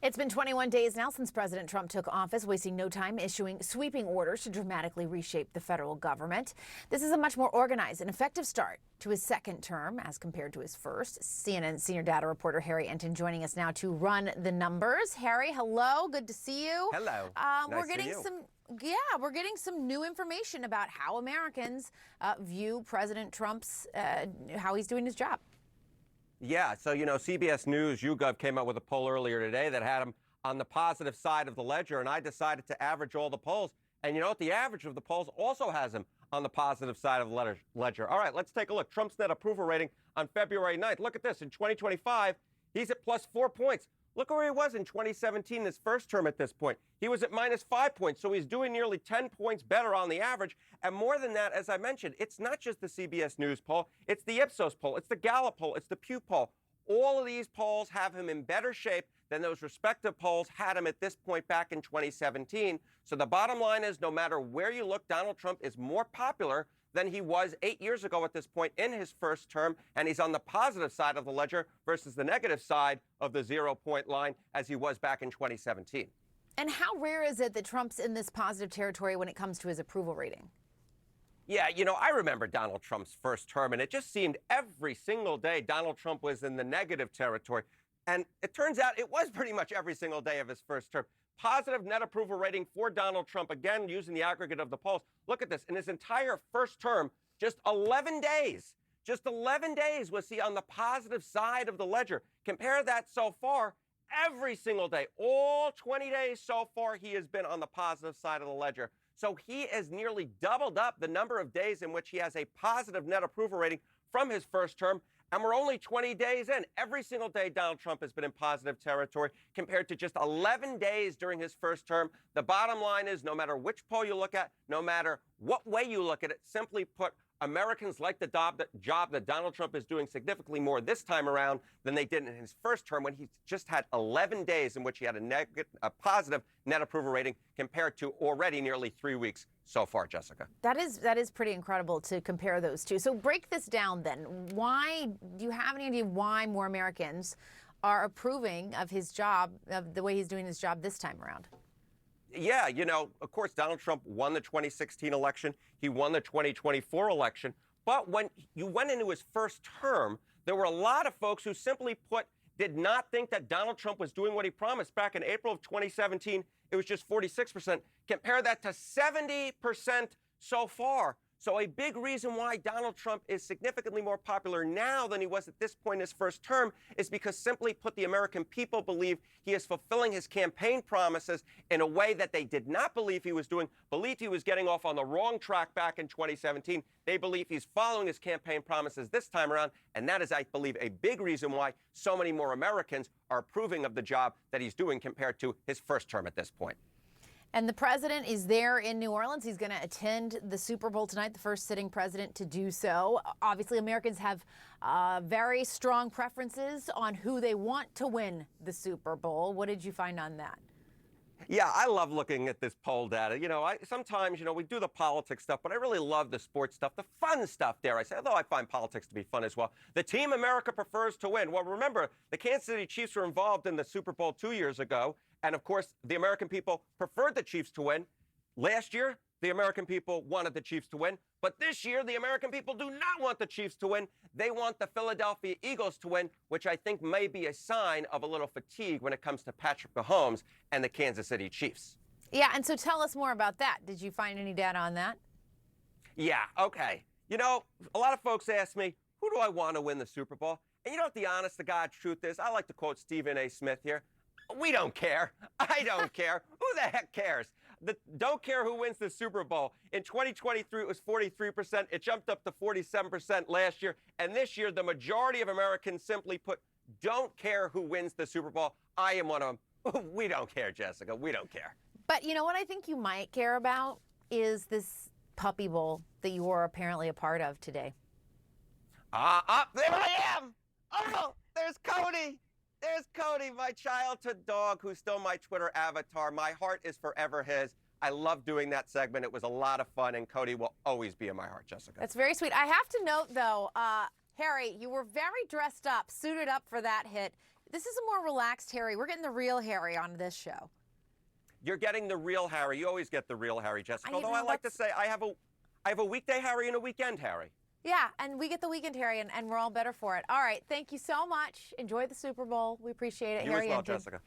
It's been 21 days now since President Trump took office, wasting no time issuing sweeping orders to dramatically reshape the federal government. This is a much more organized and effective start to his second term as compared to his first. CNN senior data reporter Harry Enton joining us now to run the numbers. Harry, hello. Good to see you. Hello. We're getting some new information about how Americans view President Trump's, how he's doing his job. Yeah, so, CBS News, YouGov came out with a poll earlier today that had him on the positive side of the ledger, and I decided to average all the polls. And you know what? The average of the polls also has him on the positive side of the ledger. All right, let's take a look. Trump's net approval rating on February 9th. Look at this. In 2025, he's at plus 4 points. Look where he was in 2017, his first term at this point. He was at minus 5 points, so he's doing nearly 10 points better on the average. And more than that, as I mentioned, it's not just the CBS News poll, it's the Ipsos poll, it's the Gallup poll, it's the Pew poll. All of these polls have him in better shape than those respective polls had him at this point back in 2017. So the bottom line is, no matter where you look, Donald Trump is more popular than he was 8 years ago at this point in his first term, and he's on the positive side of the ledger versus the negative side of the 0-point line as he was back in 2017. And how rare is it that Trump's in this positive territory when it comes to his approval rating? Yeah, I remember Donald Trump's first term, and it just seemed every single day Donald Trump was in the negative territory. And it turns out it was pretty much every single day of his first term. Positive net approval rating for Donald Trump, again, using the aggregate of the polls. Look at this. In his entire first term, just 11 days was he on the positive side of the ledger. Compare that so far, every single day, all 20 days so far, he has been on the positive side of the ledger. So he has nearly doubled up the number of days in which he has a positive net approval rating from his first term. And we're only 20 days in. Every single day, Donald Trump has been in positive territory compared to just 11 days during his first term. The bottom line is, no matter which poll you look at, no matter what way you look at it, simply put, Americans like the job that Donald Trump is doing significantly more this time around than they did in his first term when he just had 11 days in which he had a positive net approval rating compared to already nearly 3 weeks so far, Jessica. That is pretty incredible to compare those two. So break this down then. Why do you have any idea why more Americans are approving of his job, of the way he's doing his job this time around? Yeah, of course, Donald Trump won the 2016 election. He won the 2024 election. But when you went into his first term, there were a lot of folks who simply put did not think that Donald Trump was doing what he promised. Back in April of 2017, it was just 46%. Compare that to 70% so far. So a big reason why Donald Trump is significantly more popular now than he was at this point in his first term is because, simply put, the American people believe he is fulfilling his campaign promises in a way that they did not believe he was doing, believed he was getting off on the wrong track back in 2017. They believe he's following his campaign promises this time around, and that is, I believe, a big reason why so many more Americans are approving of the job that he's doing compared to his first term at this point. And the president is there in New Orleans. He's going to attend the Super Bowl tonight, the first sitting president to do so. Obviously, Americans have very strong preferences on who they want to win the Super Bowl. What did you find on that? Yeah, I love looking at this poll data. Sometimes, we do the politics stuff, but I really love the sports stuff, the fun stuff, dare I say, although I find politics to be fun as well. The team America prefers to win. Well, remember, the Kansas City Chiefs were involved in the Super Bowl 2 years ago. And of course, the American people preferred the Chiefs to win. Last year, the American people wanted the Chiefs to win. But this year, the American people do not want the Chiefs to win. They want the Philadelphia Eagles to win, which I think may be a sign of a little fatigue when it comes to Patrick Mahomes and the Kansas City Chiefs. Yeah, and so tell us more about that. Did you find any data on that? Yeah, okay. A lot of folks ask me, who do I want to win the Super Bowl? And what the honest to God truth is? I like to quote Stephen A. Smith here. We don't care. I don't care. Who the heck cares? Don't care who wins the Super Bowl. In 2023, it was 43%. It jumped up to 47% last year. And this year, the majority of Americans, simply put, don't care who wins the Super Bowl. I am one of them. We don't care, Jessica. We don't care. But you know what I think you might care about is this Puppy Bowl that you were apparently a part of today. There I am. Oh, there's Cody. There's Cody, my childhood dog who's still my Twitter avatar. My heart is forever his. I love doing that segment. It was a lot of fun, and Cody will always be in my heart, Jessica. That's very sweet. I have to note, though, Harry, you were very dressed up, suited up for that hit. This is a more relaxed Harry. We're getting the real Harry on this show. You're getting the real Harry. You always get the real Harry, Jessica. Although I like to say I have a weekday Harry and a weekend Harry. Yeah, and we get the weekend Harry, and we're all better for it. All right, thank you so much. Enjoy the Super Bowl. We appreciate it, You Harry. as well, Jessica.